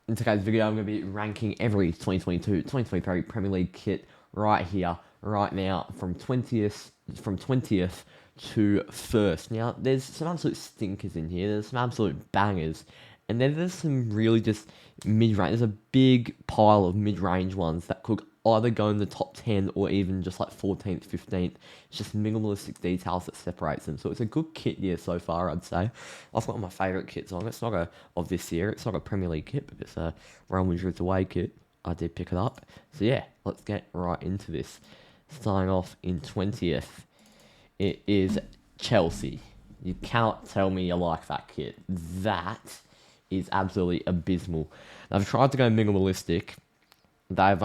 In today's video, I'm going to be ranking every 2022-2023 Premier League kit right here, right now, from 20th to 1st. Now, there's some absolute stinkers in here. There's some absolute bangers. And then there's some really just mid-range. There's a big pile of mid-range ones that could either go in the top 10 or even just like 14th, 15th. It's just minimalistic details that separates them. So it's a good kit year so far, I'd say. I've got my favourite kits on. It's not of this year. It's not a Premier League kit, but it's a Real Madrid away kit. I did pick it up. So yeah, let's get right into this. Starting off in 20th, it is Chelsea. You cannot tell me you like that kit. That is absolutely abysmal. They've tried to go minimalistic. They've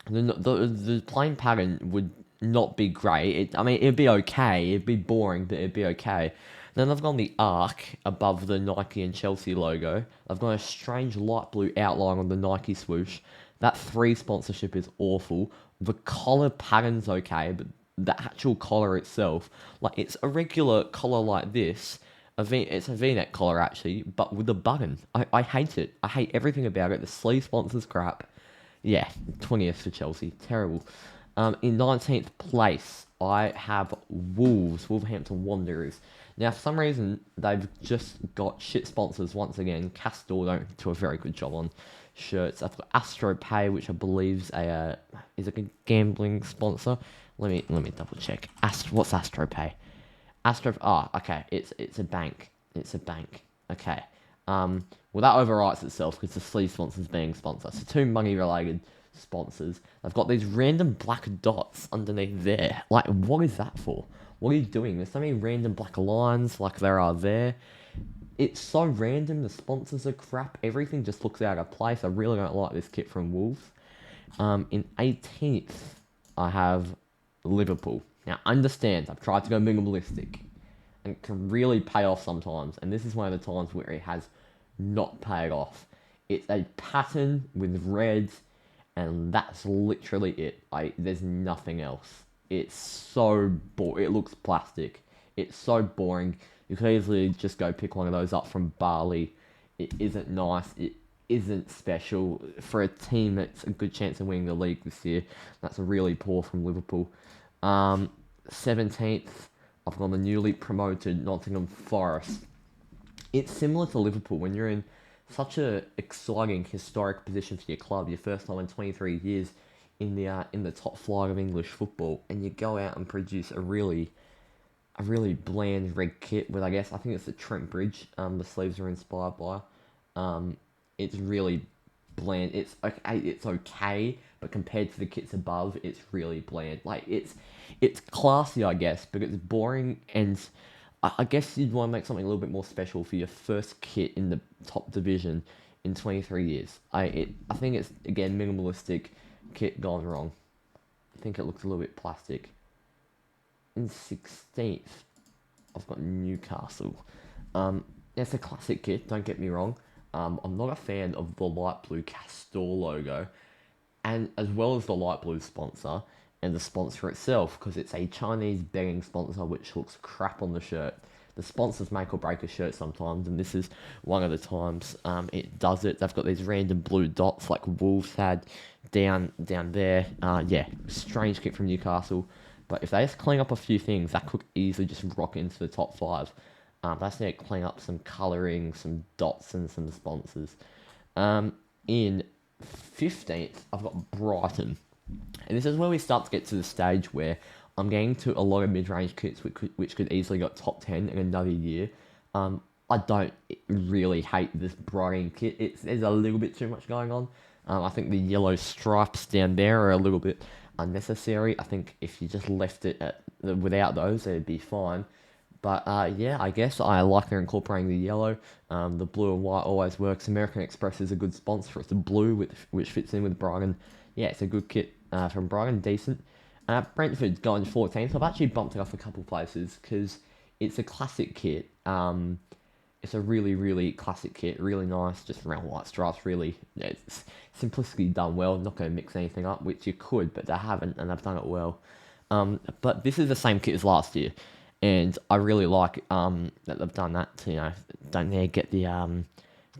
the playing pattern would not be great. It'd be okay. It'd be boring, but it'd be okay. Then they've gone the arc above the Nike and Chelsea logo. They've got a strange light blue outline on the Nike swoosh. That 3 sponsorship is awful. The collar pattern's okay, but the actual collar itself, like it's a regular collar like this. It's a V-neck collar actually, but with a button. I hate it. I hate everything about it. The sleeve sponsor's crap. Yeah, 20th for Chelsea. Terrible. In 19th place, I have Wolverhampton Wanderers. Now, for some reason, they've just got shit sponsors once again. Castore don't do a very good job on shirts. I've got Astro Pay, which I believe is a gambling sponsor. Let me double check. What's Astro Pay? Okay. It's a bank. It's a bank. Okay. Well, that overwrites itself because the sleeve sponsor's being sponsor. So 2 money-related sponsors. They've got these random black dots underneath there. Like, what is that for? What are you doing? There's so many random black lines like there are there. It's so random. The sponsors are crap. Everything just looks out of place. I really don't like this kit from Wolves. In 18th, I have Liverpool. Now, understand, I've tried to go minimalistic. And it can really pay off sometimes. And this is one of the times where it has not paid off. It's a pattern with red, and that's literally it. There's nothing else. It's so boring. It looks plastic. It's so boring. You could easily just go pick one of those up from Bali. It isn't nice. It isn't special. For a team that's a good chance of winning the league this year, that's really poor from Liverpool. 17th, I've got the newly promoted Nottingham Forest. It's similar to Liverpool when you're in such a exciting, historic position for your club, your first time in 23 years in the top flight of English football, and you go out and produce a really bland red kit with, I think it's the Trent Bridge. The sleeves are inspired by. It's really bland. It's okay, but compared to the kits above, it's really bland. Like it's classy, I guess, but it's boring, and I guess you'd want to make something a little bit more special for your first kit in the top division in 23 years. I think it's again minimalistic kit gone wrong. I think it looks a little bit plastic. In 16th, I've got Newcastle. It's a classic kit, don't get me wrong. I'm not a fan of the light blue Castore logo, and as well as the light blue sponsor and the sponsor itself, because it's a Chinese betting sponsor which looks crap on the shirt. The sponsors make or break a shirt sometimes, and this is one of the times it does it. They've got these random blue dots like Wolves had down there. Strange kit from Newcastle. But if they just clean up a few things, that could easily just rock into the top 5. They just need to clean up some colouring, some dots, and some sponsors. In 15th, I've got Brighton. And this is where we start to get to the stage where I'm getting to a lot of mid-range kits which could easily go top 10 in another year. I don't really hate this Brighton kit. There's a little bit too much going on. I think the yellow stripes down there are a little bit unnecessary. I think if you just left it without those, it'd be fine. But I guess I like they're incorporating the yellow. The blue and white always works. American Express is a good sponsor. It's the blue which fits in with Brighton. Yeah, it's a good kit from Brighton, decent. Brentford's going 14th. I've actually bumped it off a couple places because it's a classic kit. It's a really, really classic kit. Really nice, just around white stripes. Really, it's simplicity done well. Not going to mix anything up, which you could, but they haven't, and they've done it well. But this is the same kit as last year, and I really like that they've done that. To, don't they get the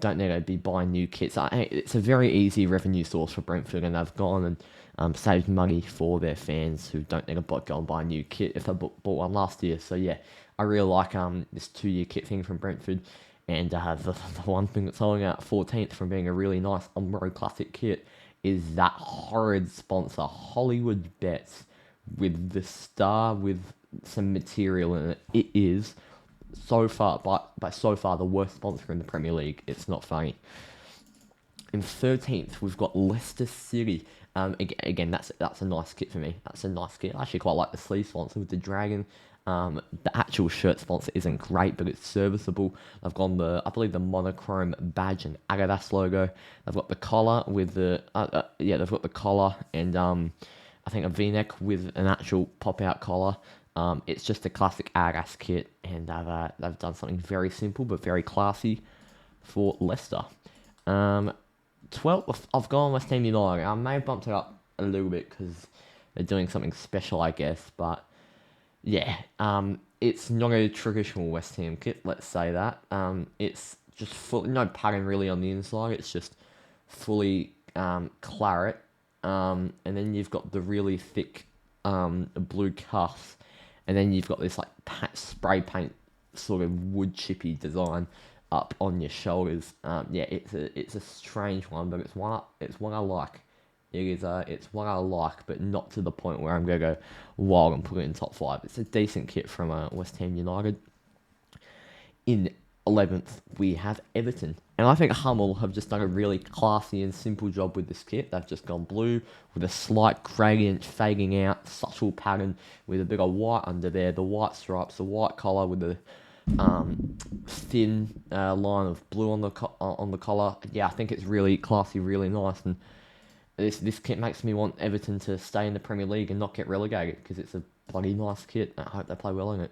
don't need to be buying new kits. It's a very easy revenue source for Brentford, and they've gone and saved money for their fans who don't need to go and buy a new kit if they bought one last year. So yeah, I really like this 2-year kit thing from Brentford, and the one thing that's holding out 14th from being a really nice Umbro Classic kit is that horrid sponsor, Hollywood Bets, with the star with some material in it. It is so far, by so far, the worst sponsor in the Premier League. It's not funny. In 13th, we've got Leicester City. Again, that's a nice kit for me. That's a nice kit. I actually quite like the sleeve sponsor with the dragon. The actual shirt sponsor isn't great, but it's serviceable. They've gone I believe the monochrome badge and Adidas logo. They've got the collar with they've got the collar and I think a V-neck with an actual pop-out collar. It's just a classic Adidas kit, and they've done something very simple but very classy for Leicester. 12th, I've gone West Ham United. I may have bumped it up a little bit because they're doing something special, I guess, but yeah, it's not a traditional West Ham kit, let's say that. It's just no pattern really on the inside. It's just fully claret, and then you've got the really thick blue cuffs, and then you've got this like spray paint sort of wood chippy design up on your shoulders. It's a strange one, but it's one I like. It's one I like, but not to the point where I'm gonna go wild and put it in top 5. It's a decent kit from West Ham United. In 11th, we have Everton, and I think Hummel have just done a really classy and simple job with this kit. They've just gone blue with a slight gradient fading out, subtle pattern with a bit of white under there, the white stripes, the white collar with the thin line of blue on the collar. Yeah, I think it's really classy, really nice, and this kit makes me want Everton to stay in the Premier League and not get relegated, because it's a bloody nice kit. I hope they play well in it.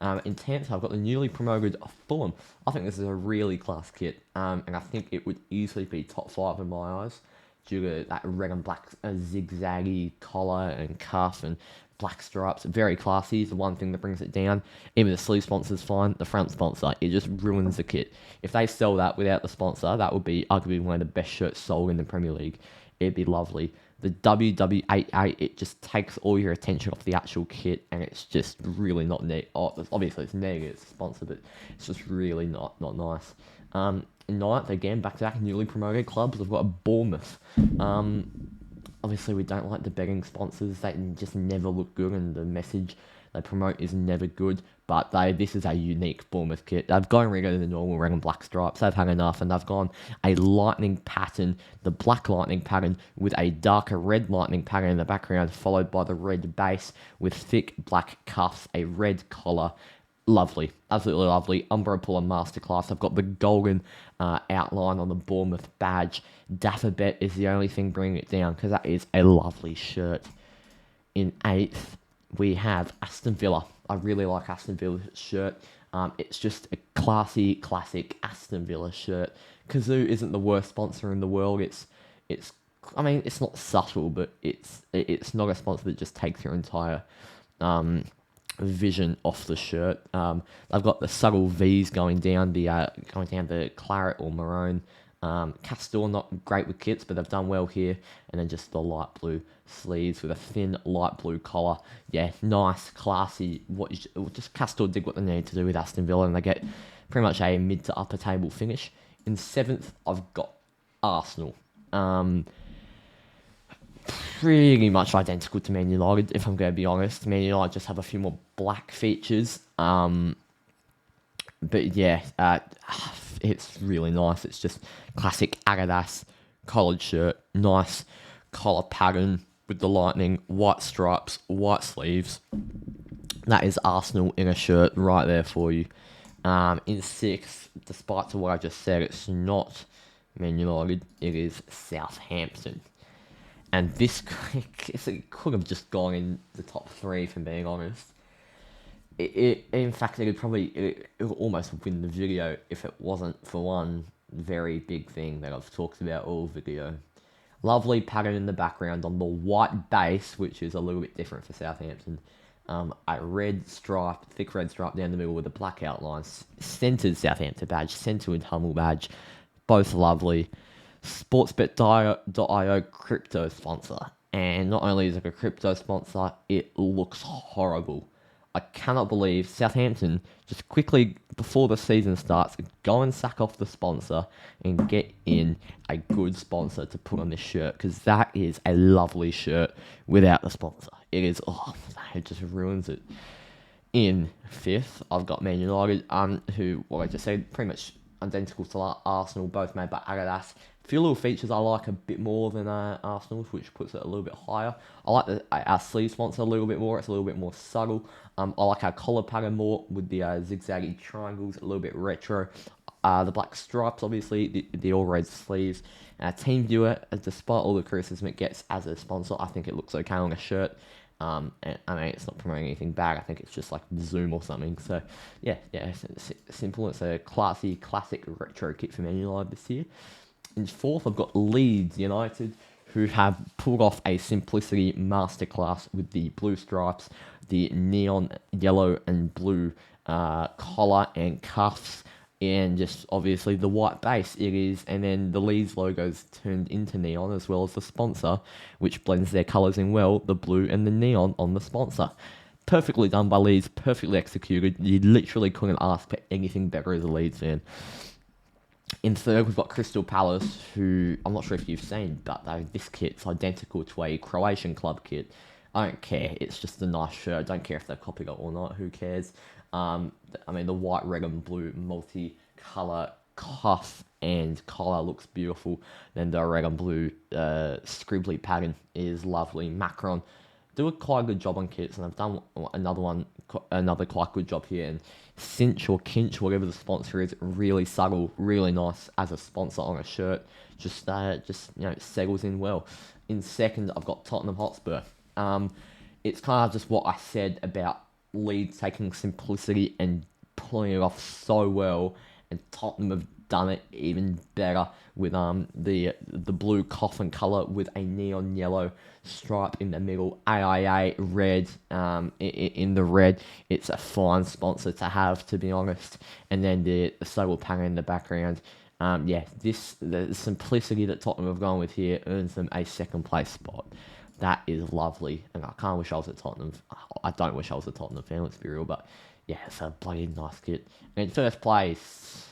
In 10th, I've got the newly promoted Fulham. I think this is a really class kit, and I think it would easily be top 5 in my eyes due to that red and black zigzaggy collar and cuff and black stripes. Very classy is the one thing that brings it down. Even the sleeve sponsor's fine. The front sponsor, it just ruins the kit. If they sell that without the sponsor, that would be arguably one of the best shirts sold in the Premier League. It'd be lovely. The WW88, it just takes all your attention off the actual kit, and it's just really not neat. Obviously it's negative, it's a sponsor, but it's just really not nice. In 9th, again, back-to-back newly promoted clubs. We've got Bournemouth. Obviously, we don't like the betting sponsors. They just never look good, and the message they promote is never good. But this is a unique Bournemouth kit. They've gone rid of the normal red and black stripes. They've had enough, and they've gone a lightning pattern, the black lightning pattern, with a darker red lightning pattern in the background, followed by the red base with thick black cuffs, a red collar. Lovely, absolutely lovely. Umbro Puller Masterclass. I've got the golden outline on the Bournemouth badge. Daffabet is the only thing bringing it down, because that is a lovely shirt. In 8th, we have Aston Villa. I really like Aston Villa's shirt. It's just a classy, classic Aston Villa shirt. Kazoo isn't the worst sponsor in the world. It's not subtle, but it's not a sponsor that just takes your entire vision off the shirt. They've got the subtle V's going down the claret or maroon. Castor, not great with kits, but they've done well here. And then just the light blue sleeves with a thin light blue collar. Yeah, nice, classy. Just Castor did what they needed to do with Aston Villa, and they get pretty much a mid to upper table finish. In 7th, I've got Arsenal. Pretty much identical to Man United, if I'm going to be honest. Man United just have a few more black features. But yeah, it's really nice. It's just classic Adidas collared shirt. Nice collar pattern with the lightning, white stripes, white sleeves. That is Arsenal in a shirt right there for you. In 6th, despite what I just said, it's not Man United. It is Southampton. And this could have just gone in the top 3, if I'm being honest. In fact, it would almost win the video if it wasn't for one very big thing that I've talked about all video. Lovely pattern in the background on the white base, which is a little bit different for Southampton. A red stripe, thick red stripe down the middle with a black outline. Centered Southampton badge, centered Hummel badge. both lovely. Sportsbet.io crypto sponsor. And not only is it a crypto sponsor, it looks horrible. I cannot believe Southampton just quickly, before the season starts, go and sack off the sponsor and get in a good sponsor to put on this shirt, because that is a lovely shirt without the sponsor. It is, it just ruins it. In fifth, I've got Man United, who, well, I just said, pretty much identical to Arsenal, both made by Adidas. A few little features I like a bit more than Arsenal's, which puts it a little bit higher. I like our sleeve sponsor a little bit more. It's a little bit more subtle. I like our collar pattern more with the zigzaggy triangles, a little bit retro. The black stripes, obviously, the all red sleeves. Team Viewer, despite all the criticism it gets as a sponsor, I think it looks okay on a shirt. And I mean, it's not promoting anything bad. I think it's just like Zoom or something. So, yeah, it's simple. It's a classic retro kit for Man United this year. In fourth, I've got Leeds United, who have pulled off a simplicity masterclass with the blue stripes, the neon yellow and blue collar and cuffs, and just obviously the white base it is, and then the Leeds logo's turned into neon, as well as the sponsor, which blends their colours in well, the blue and the neon on the sponsor. Perfectly done by Leeds, perfectly executed. You literally couldn't ask for anything better as a Leeds fan. In third, we've got Crystal Palace, who I'm not sure if you've seen, but this kit's identical to a Croatian club kit. I don't care. It's just a nice shirt. I don't care if they copied it or not. Who cares? I mean, the white, red, and blue multi-colour cuff and collar looks beautiful. Then the red and blue scribbly pattern is lovely. Macron do a quite good job on kits, and I've done another quite good job here. And Cinch or Kinch, whatever the sponsor is, really subtle, really nice as a sponsor on a shirt. Just settles in well. In second, I've got Tottenham Hotspur. It's kind of just what I said about Leeds taking simplicity and pulling it off so well, and Tottenham have done it even better with the blue coffin colour with a neon yellow stripe in the middle, AIA red in the red. It's a fine sponsor to have, to be honest. And then the subtle pattern in the background. The simplicity that Tottenham have gone with here earns them a second place spot. That is lovely, and I can't wish I was at Tottenham. I don't wish I was a Tottenham fan, let's be real, but yeah, it's a bloody nice kit. And in first place,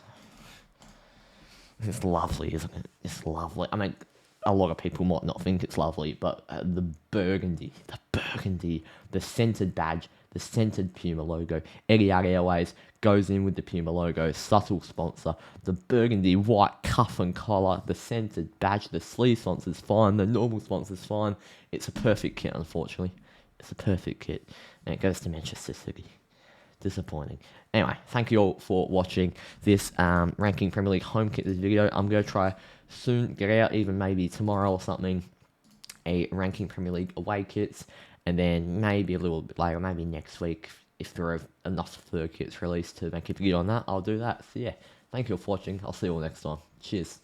it's lovely, isn't it? It's lovely. I mean, a lot of people might not think it's lovely, but the burgundy, the centered badge, the centered Puma logo, Etihad Airways goes in with the Puma logo, subtle sponsor, the burgundy white cuff and collar, the centered badge, the sleeve sponsor's fine, the normal sponsor's fine. It's a perfect kit, unfortunately. It's a perfect kit, and it goes to Manchester City. Disappointing. Anyway, thank you all for watching this ranking Premier League home kit video. I'm going to try soon, get out even maybe tomorrow or something, a ranking Premier League away kits, and then maybe a little bit later, maybe next week, if there are enough third kits released to make a video on that, I'll do that. So yeah, thank you all for watching. I'll see you all next time. Cheers.